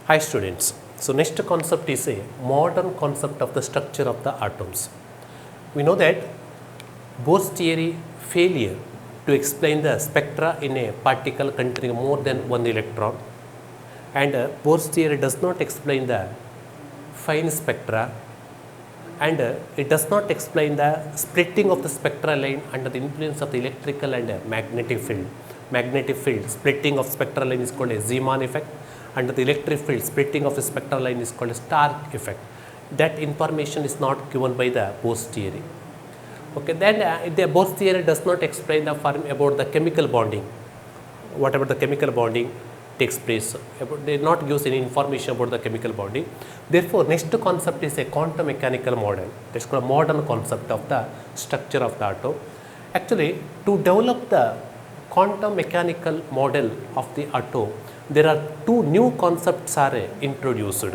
Hi students. So next concept is a modern concept of the structure of the atoms. We know that Bohr's theory failure to explain the spectra in a particle containing more than one electron, and Bohr's theory does not explain the fine spectra, and it does not explain the splitting of the spectral line under the influence of the electrical and magnetic field. Magnetic field splitting of spectral line is called a Zeeman effect. Under the electric field splitting of the spectral line is called a Stark effect. That information is not given by the Bohr's theory. Okay, then the Bohr's theory does not explain the about the chemical bonding. Whatever the chemical bonding takes place, they not use any information about the chemical bonding. Therefore, next concept is a quantum mechanical model. That's called a modern concept of the structure of the atom. Actually, to develop the quantum mechanical model of the atom, there are two new concepts are introduced.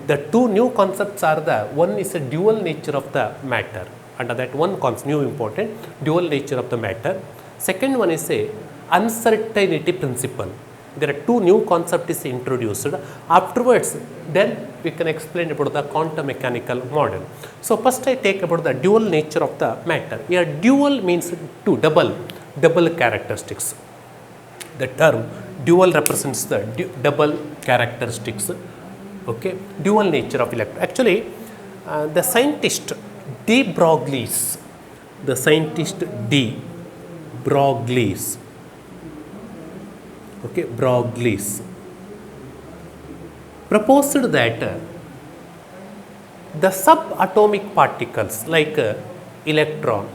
The two new concepts are one is a dual nature of the matter. Under that one concept, new important dual nature of the matter. Second one is a uncertainty principle. There are two new concepts introduced. Afterwards, then we can explain about the quantum mechanical model. So first I take about the dual nature of the matter. Here dual means two, double characteristics. The term dual represents the double characteristics. Okay, dual nature of electron. Actually, the scientist de Broglie, okay, Broglie proposed that the subatomic particles like electron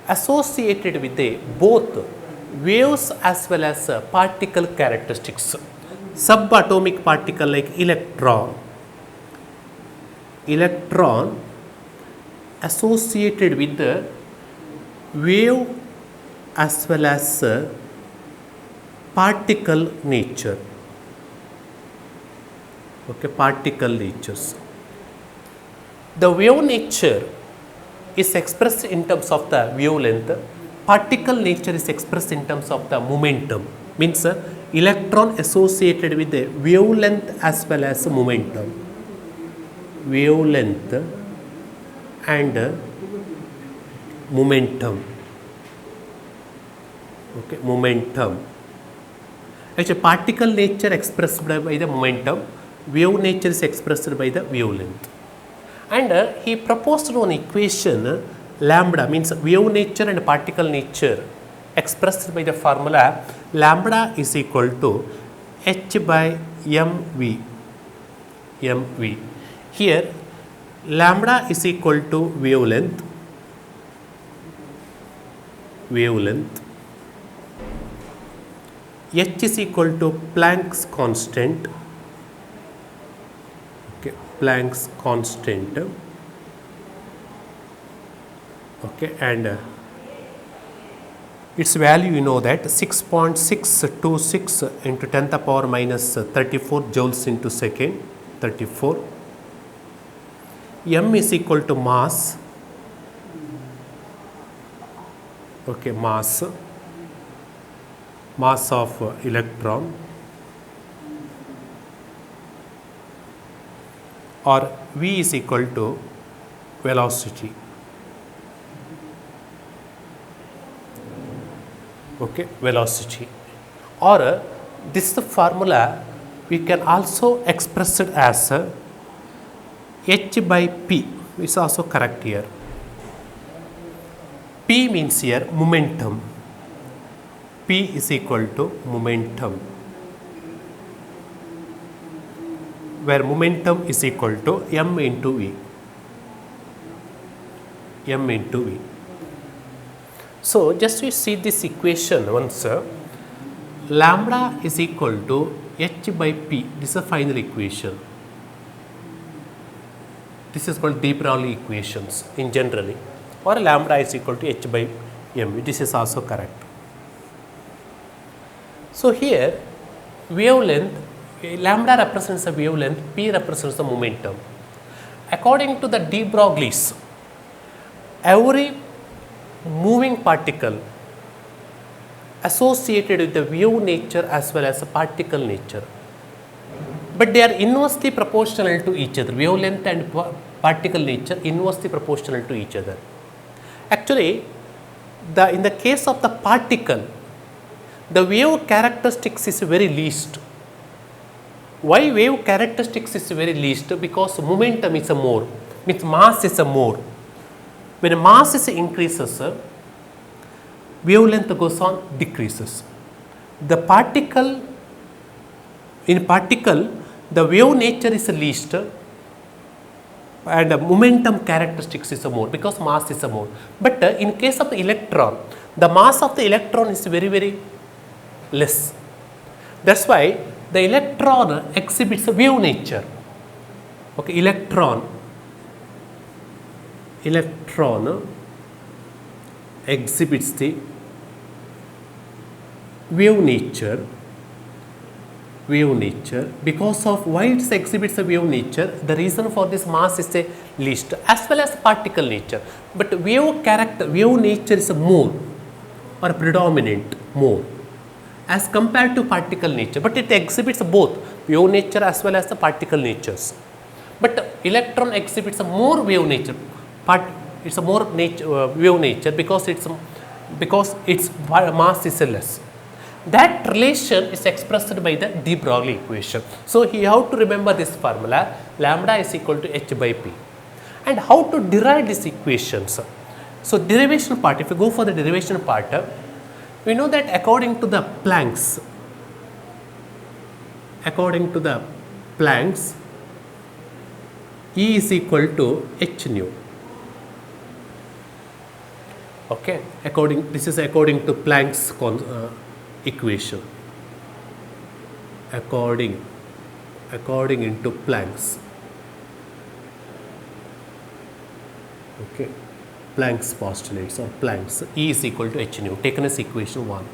associated with both waves as well as particle characteristics. Subatomic particle like electron associated with the wave as well as particle nature. Okay, particle natures. The wave nature is expressed in terms of the wavelength. Particle nature is expressed in terms of the momentum. Means electron associated with the wavelength as well as momentum. Wavelength and momentum. Okay, momentum. Actually, particle nature expressed by the momentum, wave nature is expressed by the wavelength. And he proposed one equation, lambda means wave nature and particle nature expressed by the formula lambda is equal to h by mv. Here lambda is equal to wavelength. H is equal to Planck's constant. Okay, Planck's constant. Okay, and its value you know that 6.626 into 10 to the power minus 34 joules into second. 34. M is equal to mass. Okay, mass of electron, or V is equal to velocity. Okay, velocity. Or this formula we can also express it as h by p. Is also correct here. P means here momentum. P is equal to momentum, where momentum is equal to m into v. So just you see this equation once, lambda is equal to h by p. This is a final equation. This is called de Broglie equations in generally, or lambda is equal to h by m. This is also correct. So here wavelength, lambda represents the wavelength, p represents the momentum. According to the de Broglie, every moving particle associated with the wave nature as well as the particle nature but they are inversely proportional to each other. Wavelength and particle nature inversely proportional to each other. Actually, in the case of the particle, the wave characteristics is very least. Why wave characteristics is very least? Because momentum is a more, means mass is a more. When mass is increases, wavelength goes on decreases. The particle, in particle, the wave nature is least and the momentum characteristics is more because mass is more. But in case of the electron, the mass of the electron is very less. That's why the electron exhibits a wave nature. Okay, electron exhibits the wave nature. Because of why it exhibits a wave nature, the reason for this mass is a least as well as particle nature. But wave nature is a more or predominant more as compared to particle nature, but it exhibits both wave nature as well as the particle natures. But electron exhibits a more wave nature, it's a more wave nature because its mass is less. That relation is expressed by the de Broglie equation. So, you have to remember this formula, lambda is equal to h by p. And how to derive these equations? So, derivation part, if you go for the derivation part, we know that according to the Planck's, E is equal to h nu. Okay, this is according to Planck's equation. According into Planck's. Okay, Planck's postulates or Planck's, E is equal to h nu, taken as equation 1.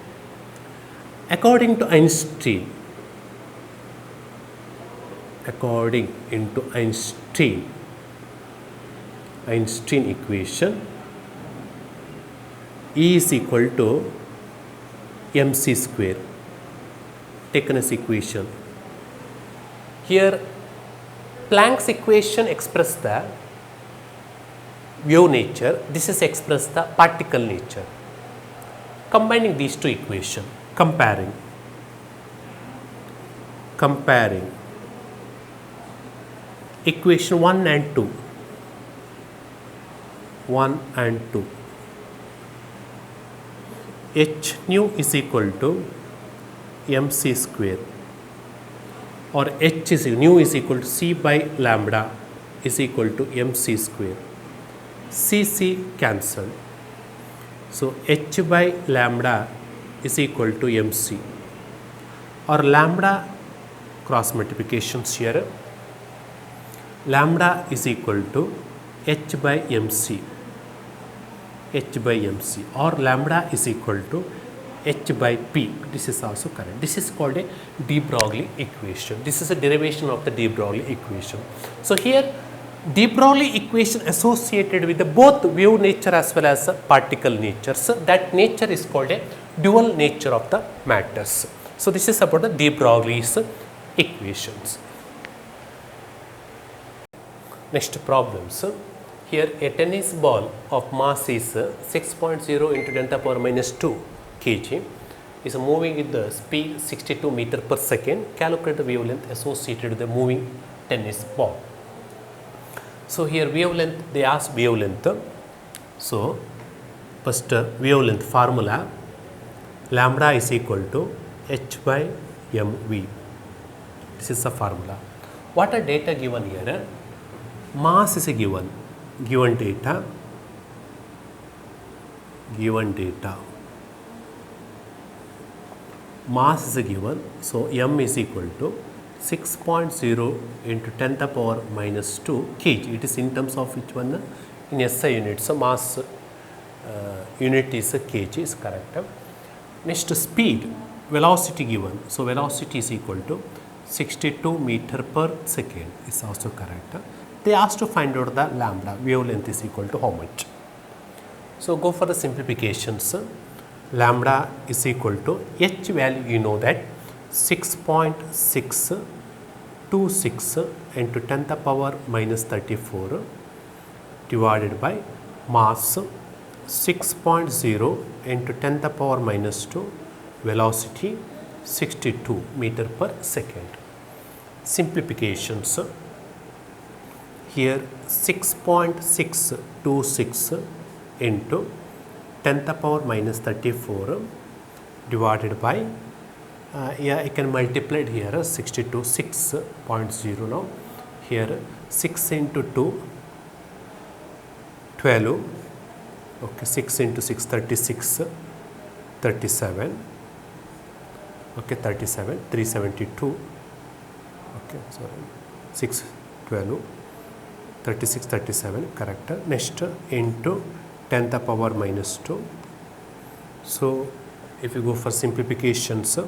According to Einstein, Einstein equation, E is equal to mc square, taken as equation. Here Planck's equation expresses the wave nature, this is expressed the particle nature. Combining these two equations, comparing equation 1 and 2, h nu is equal to mc square, or h is nu is equal to c by lambda is equal to mc square. C cancel. So, h by lambda is equal to mc, or lambda cross multiplications here, lambda is equal to h by mc, or lambda is equal to h by p. This is also correct. This is called a de Broglie equation. This is a derivation of the de Broglie equation. So, here de Broglie equation associated with both wave nature as well as particle natures, that nature is called a dual nature of the matters. So, this is about the de Broglie's equations. Next problems. Here a tennis ball of mass is 6.0 into 10 to the power minus 2 kg is moving with the speed 62 meter per second. Calculate the wavelength associated with the moving tennis ball. So, here wavelength, they ask wavelength. So, first wavelength formula, lambda is equal to h by mv. This is the formula. What are data given here? Mass is a given data, mass is a given. So, m is equal to 6.0 into 10 to the power minus 2 kg. It is in terms of which one? In SI unit. So, mass unit is a kg, is correct. Next, speed, velocity given. So, velocity is equal to 62 meter per second, is also correct. They asked to find out the lambda, wavelength is equal to how much. So, go for the simplifications. Lambda is equal to h value, you know that 6.6 to 26 into 10 to the power minus 34 divided by mass 6.0 into 10 to the power minus 2, velocity 62 meter per second. Simplifications. Here 6.626 into 10 to the power minus 34 divided by I can multiply it here 62 6.0 now. Here 6 into 2 12, okay, 6 into 6 36 37, okay, 37 372, okay, sorry, 6 12 36 37 correct. Next into 10 to the power minus 2. So if you go for simplifications,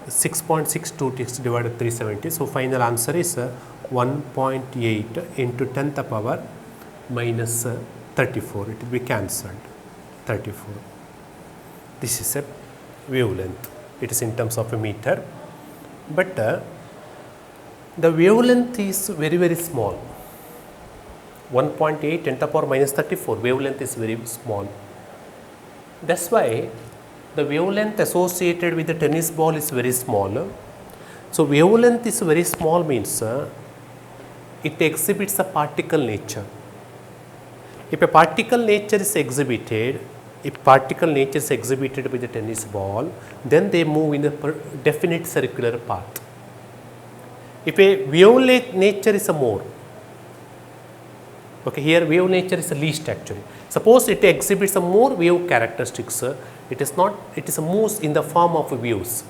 6.626 divided by 370, so final answer is 1.8 into 10 to the power minus 34. It will be cancelled, 34. This is a wavelength. It is in terms of a meter, but the wavelength is very, very small. 1.8 10 to the power minus 34, wavelength is very small. That's why the wavelength associated with the tennis ball is very small. So wavelength is very small means it exhibits a particle nature. If a particle nature is exhibited, with the tennis ball, then they move in a definite circular path. If a wavelength nature is a more, okay, here wave nature is the least actually. Suppose it exhibits a more wave characteristics, it is a moves in the form of waves.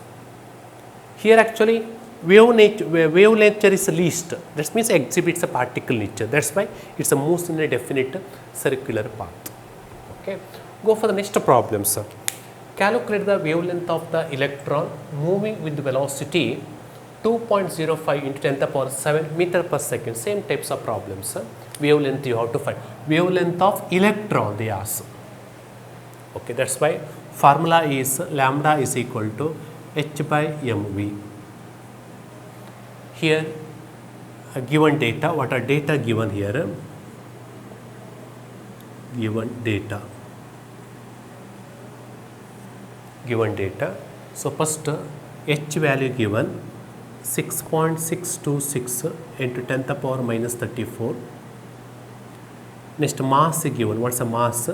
Here actually wave nature is the least, that means exhibits a particle nature, that's why it's a moves in a definite circular path. Okay, go for the next problem, sir. Calculate the wavelength of the electron moving with velocity 2.05 into 10 to the power 7 meter per second. Same types of problems, sir. Wavelength you have to find. Wavelength of electron they ask. Okay, that's why formula is lambda is equal to h by mv. Here given data, what are data given here? Given data. So first h value given 6.626 into 10 to the power minus 34. Next mass given. What's the mass?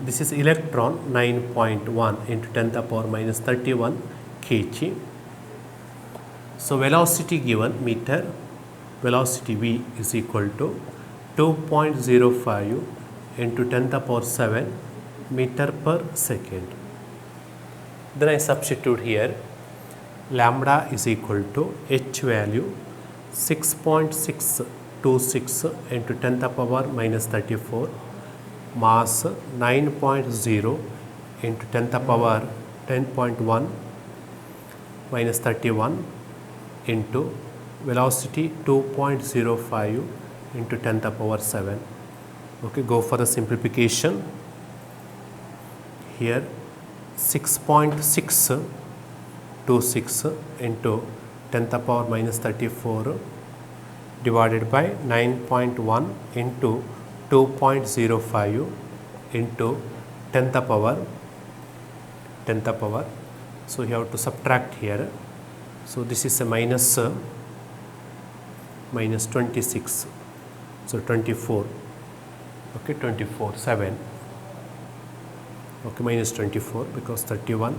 This is electron 9.1 into 10 to the power minus 31 kg. So velocity given meter, velocity v is equal to 2.05 into 10 to the power 7 meter per second. Then I substitute here lambda is equal to h value 6.626 into 10 to the power minus 34, mass 9.0 into 10 to the power 10.1 minus 31 into velocity 2.05 into 10 to the power 7. Okay, go for the simplification. Here 6.626 into 10 to the power minus 34 divided by 9.1 into 2.05 into 10 to the power. So you have to subtract here. So this is a minus 26. So 24. Okay, 24 7. Okay, minus 24 because 31.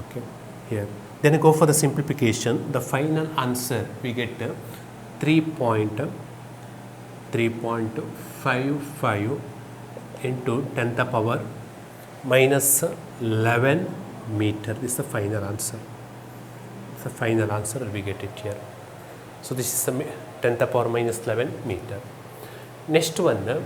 Okay, here. Then I go for the simplification. The final answer we get 3.55 into 10 to the power minus 11 meter. This is the final answer. It's the final answer we get it here. So this is 10 to the power minus 11 meter. Next one,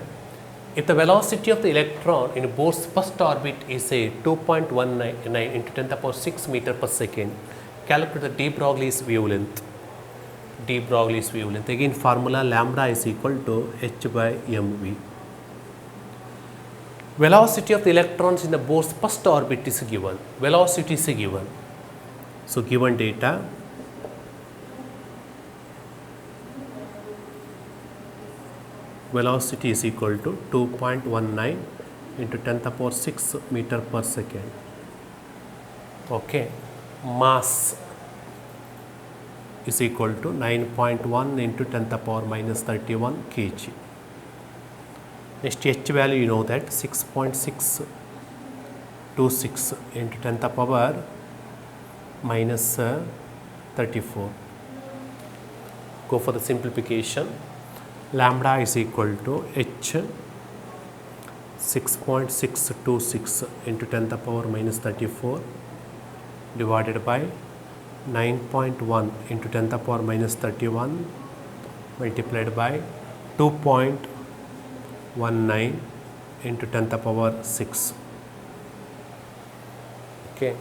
if the velocity of the electron in Bohr's first orbit is a 2.19 into 10 to the power 6 meter per second, calculate the de Broglie's wavelength. Again formula lambda is equal to h by mv. Velocity of the electrons in the Bohr's first orbit is given. Velocity is given. So given data, velocity is equal to 2.19 into 10 to the power 6 meter per second. Okay, mass is equal to 9.1 into 10 to the power minus 31 kg. Next H value, you know that 6.626 into 10 to the power minus 34. Go for the simplification. Lambda is equal to H 6.626 into 10 to the power minus 34 divided by 9.1 into 10 to the power minus 31 multiplied by 2.19 into 10 to the power 6. Okay,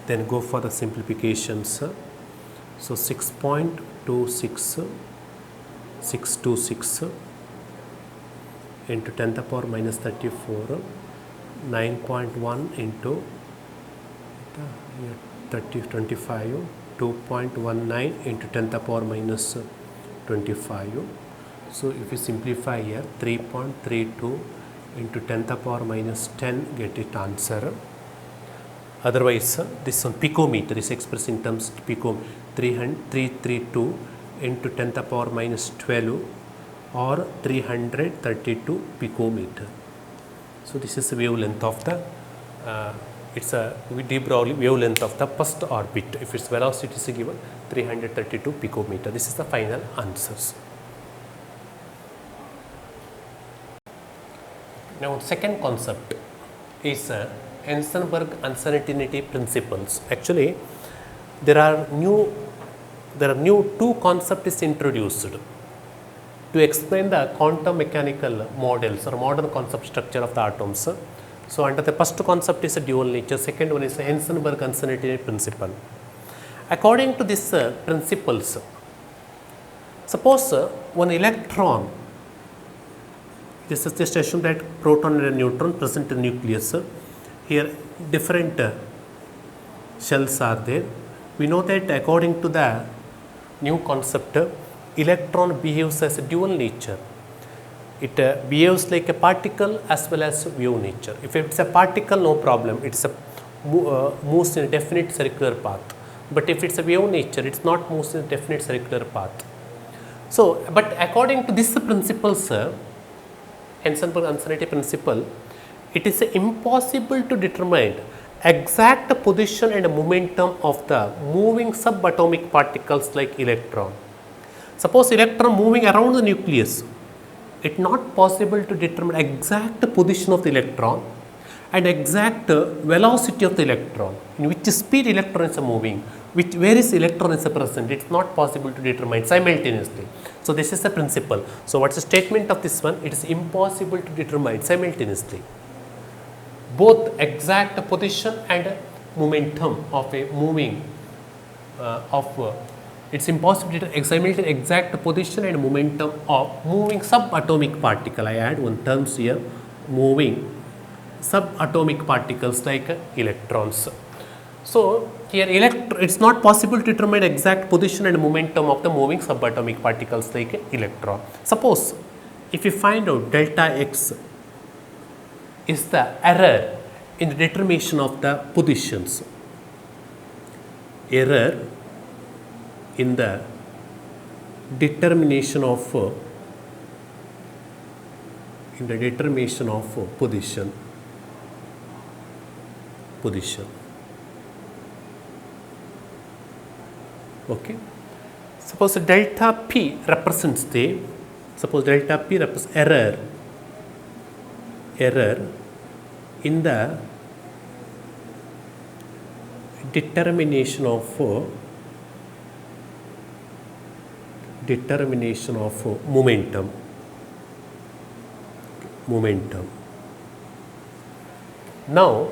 then go for the simplifications. So 6.26626 into 10 to the power minus 34, 9.1 into 25, 2.19 into 10 to the power minus 25. So if you simplify here, 3.32 into 10 to the power minus 10, get it answer. Otherwise, this one picometer is expressed in terms of picometer, 332 into 10 to the power minus 12 or 332 picometer. So this is the wavelength of the it's a de Broglie wavelength of the first orbit. If its velocity is given 332 picometer, this is the final answers. Now second concept is Heisenberg uncertainty principles. Actually, there are new two concepts introduced to explain the quantum mechanical models or modern concept structure of the atoms. So under the first concept is a dual nature, second one is a Heisenberg uncertainty principle. According to these principles, suppose one electron, this is just assume that proton and a neutron present in the nucleus. Here different shells are there. We know that according to the new concept, electron behaves as a dual nature. It behaves like a particle as well as wave nature. If it's a particle, no problem, it's a moves in a definite circular path. But if it's a wave nature, it's not moves in a definite circular path. So, but according to this principles, Heisenberg uncertainty principle, it is impossible to determine exact position and momentum of the moving subatomic particles like electron. Suppose electron moving around the nucleus, it's not possible to determine exact position of the electron and exact velocity of the electron, in which speed electron is moving, where is electron is present, it's not possible to determine simultaneously. So this is the principle. So what's the statement of this one? It is impossible to determine simultaneously both exact position and momentum of a moving it's impossible to determine exact position and momentum of moving subatomic particle. I add one terms here, moving subatomic particles like electrons. So here it's not possible to determine exact position and momentum of the moving subatomic particles like electron. Suppose if you find out delta x is the error in the determination of the positions, error in the determination of position. Okay. Suppose delta p represents error in the determination of momentum. Now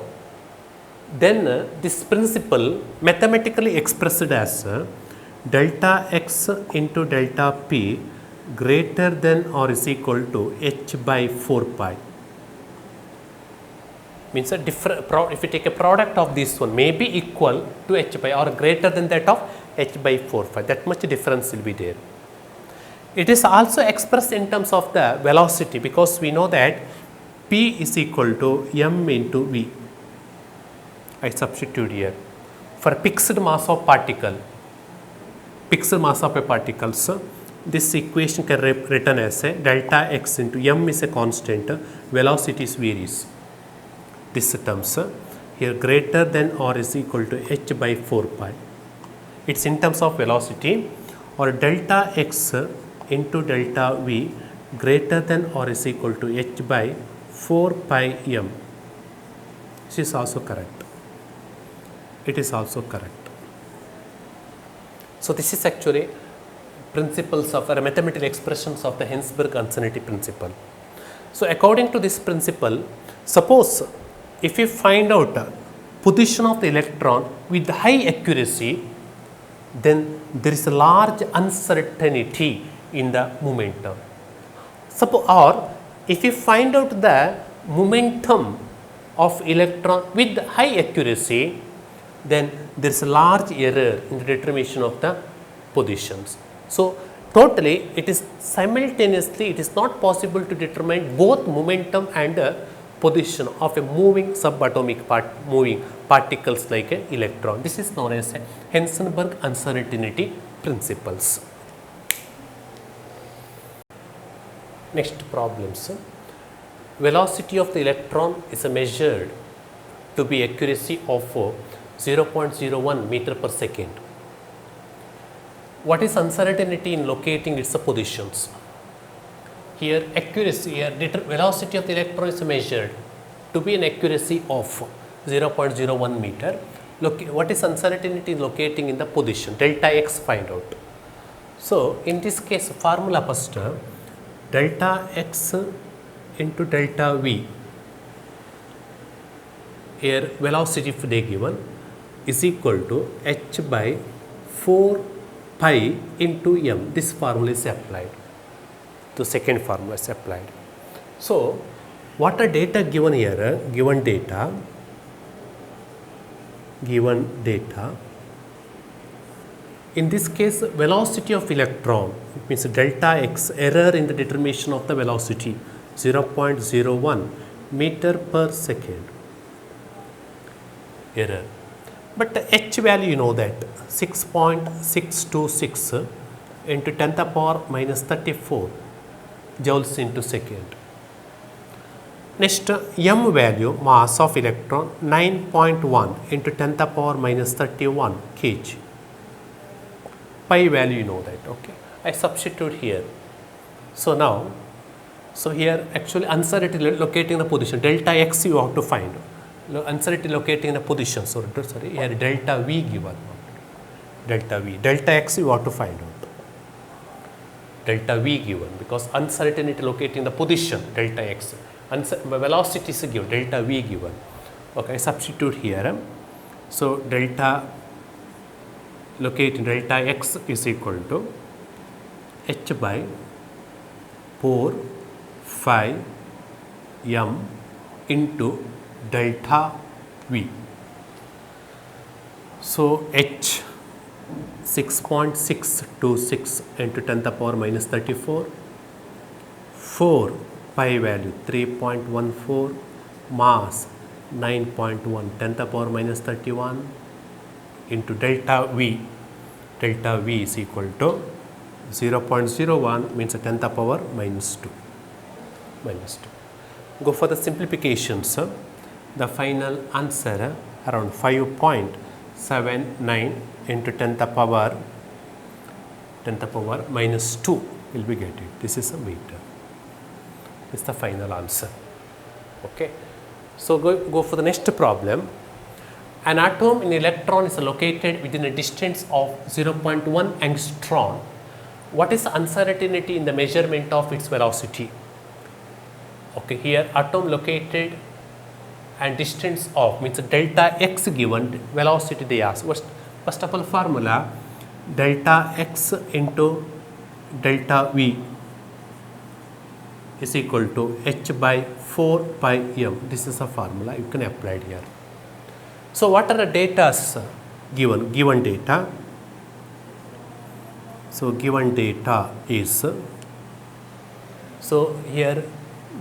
then this principle mathematically expressed as delta x into delta p greater than or is equal to h by 4 pi. means a different if you take a product of this one may be equal to h by or greater than that of h by 4 phi, that much difference will be there. It is also expressed in terms of the velocity, because we know that p is equal to m into v. I substitute here for fixed mass of particle, fixed mass of a particle. So this equation can be written as a delta x into m is a constant, velocity is varies. This terms here greater than or is equal to h by 4 pi. It's in terms of velocity, or delta x into delta v greater than or is equal to h by 4 pi m. This is also correct. It is also correct. So this is actually principles of or mathematical expressions of the Hensberg uncertainty principle. So according to this principle, suppose if you find out position of the electron with high accuracy, then there is a large uncertainty in the momentum. Or if you find out the momentum of electron with high accuracy, then there is a large error in the determination of the positions. So totally it is simultaneously it is not possible to determine both momentum and position of a moving subatomic moving particles like an electron. This is known as Hensberg uncertainty principles. Next problems. Velocity of the electron is measured to be accuracy of 0.01 meter per second. What is uncertainty in locating its positions? Here accuracy, velocity of the electron is measured to be an accuracy of 0.01 meter. What is uncertainty in locating in the position? Delta x find out. So in this case formula first, delta x into delta v, here velocity if they given is equal to h by 4 pi into m. This formula is applied. The second formula is applied. So what are data given here? Given data. In this case, velocity of electron, it means delta x, error in the determination of the velocity, 0.01 meter per second. Error. But the h value, you know that 6.626 into 10 to the power minus 34 joules into second. Next, m value, mass of electron 9.1 into 10 to the power minus 31 kg. Pi value, you know that, okay. I substitute here. So now, here actually uncertainty locating the position, delta x you have to find. Uncertainty locating the position, sorry, here delta v given. Delta v, delta x you have to find out. Delta v given, because uncertainty locating the position, delta x. Velocity is given, delta v given. Okay, substitute here. So delta locating delta x is equal to h by 4 phi m into delta v. So h 6.626 into 10 to the power minus 34, 4 pi value 3.14, mass 9.1, 10 to the power minus 31 into delta v is equal to 0.01 means 10 to the power minus 2. Go for the simplifications. The final answer around 5.79 into 10 to the power minus 2 will be getting. This is a meter. This is the final answer. Okay. So go for the next problem. An atom in electron is located within a distance of 0.1 angstrom. What is the uncertainty in the measurement of its velocity? Okay, here atom located and distance of means delta x given, velocity they ask. First of all formula, delta x into delta v is equal to h by 4 pi m. This is a formula you can apply it here. So what are the data given data? So given data is, so here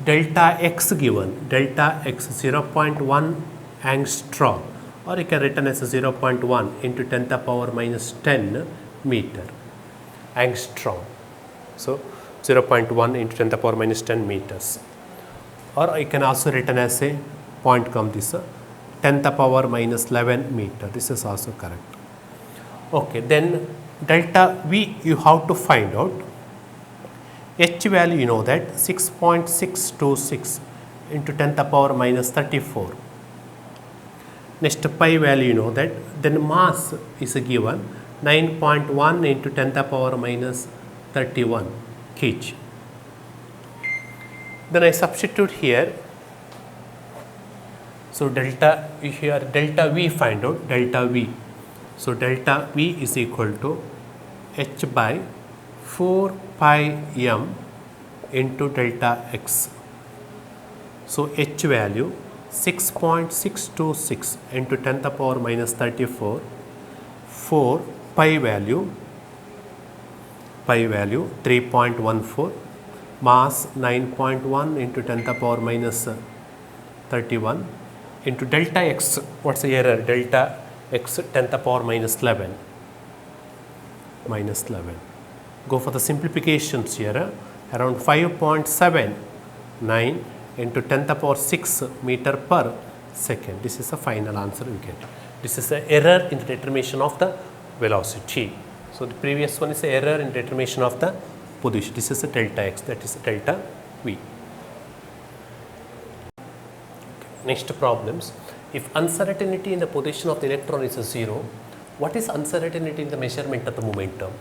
delta x given, delta x 0.1 angstrom, or you can written as 0.1 into 10 to the power minus 10 meter angstrom. So 0.1 into 10 to the power minus 10 meters, or you can also written as a point come this 10 to the power minus 11 meter. This is also correct. Okay, then delta V you have to find out. H value you know that 6.626 into 10 to the power minus 34. Next pi value you know that. Then mass is given 9.1 into 10 to the power minus 31 kg. Then I substitute here. So delta here, delta V find out, delta V. So delta V is equal to h by 4 pi m into delta x. So h value 6.626 into 10 to the power minus 34, 4 pi value 3.14, mass 9.1 into 10 to the power minus 31 into delta x. What's the error? Delta x 10 to the power minus 11. Go for the simplifications here. Around 5.79 into 10 to the power 6 meter per second. This is the final answer we get. This is the error in the determination of the velocity. So the previous one is the error in determination of the position. This is the delta x, that is the delta V. Next problems. If uncertainty in the position of the electron is 0, what is uncertainty in the measurement of the momentum?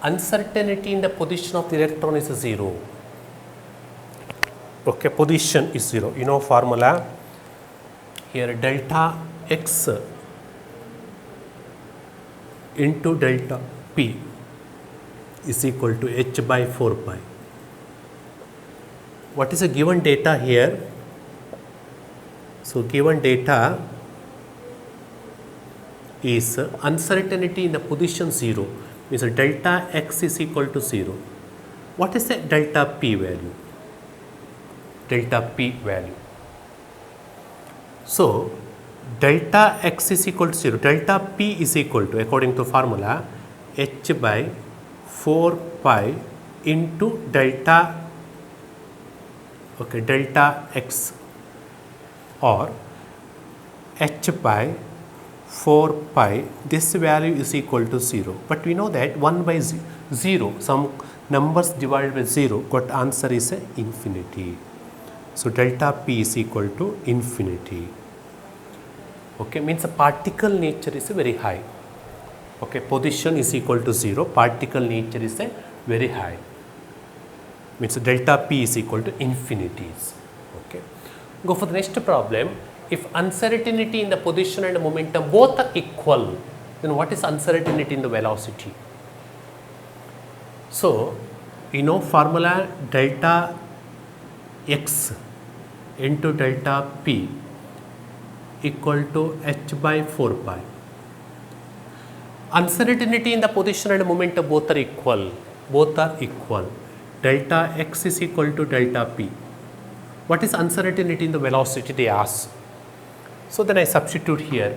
Uncertainty in the position of the electron is 0. Okay, position is 0. You know formula here, delta x into delta p is equal to h by 4 pi. What is the given data here? So given data is uncertainty in the position 0, means delta x is equal to 0. What is the delta p value? Delta p value. So delta x is equal to 0, delta p is equal to, according to formula, h by 4 pi into delta, okay, delta x, or h by 4 pi, this value is equal to 0. But we know that 1 by 0, some numbers divided by 0, got answer is infinity. So delta p is equal to infinity. Okay, means the particle nature is very high. Okay, position is equal to 0, particle nature is very high. Means delta p is equal to infinities. Okay. Go for the next problem. If uncertainty in the position and momentum both are equal, then what is uncertainty in the velocity? So, you know formula delta x into delta p equal to h by 4 pi. Uncertainty in the position and momentum both are equal. Delta x is equal to delta p. What is uncertainty in the velocity, they ask. So then I substitute here.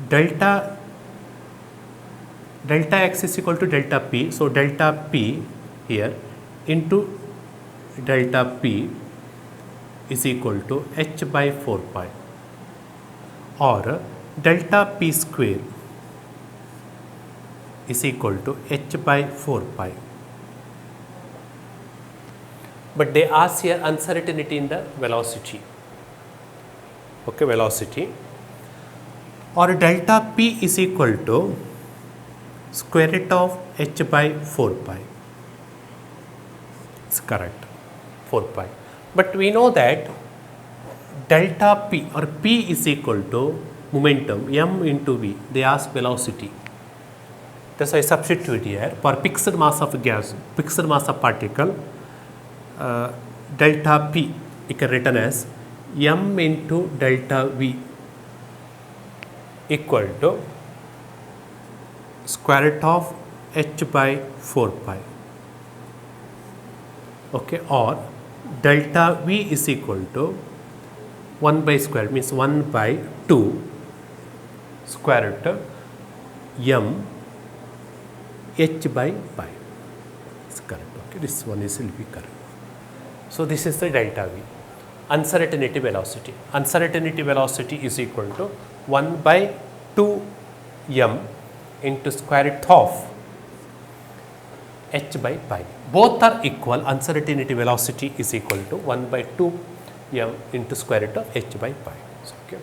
Delta x is equal to delta p. So delta p here into delta p is equal to h by 4 pi, or delta p square is equal to h by 4 pi. But they ask here uncertainty in the velocity. Okay, velocity, or delta p is equal to square root of h by 4 pi. It's correct, 4 pi. But we know that delta p or p is equal to momentum m into v. They ask velocity. Thus I substitute here for fixed mass of gas, fixed mass of particle, delta p ఇక్కడ written as m into delta v equal to square root of h by 4 pi, okay, or delta v is equal to 1 by square, means 1 by 2 square root of m h by pi. It's correct. Okay, this one is will be correct. So this is the delta v. Uncertainty velocity. Uncertainty velocity is equal to 1 by 2 m into square root of h by pi. Both are equal. Uncertainty velocity is equal to 1 by 2 m into square root of h by pi. So, okay.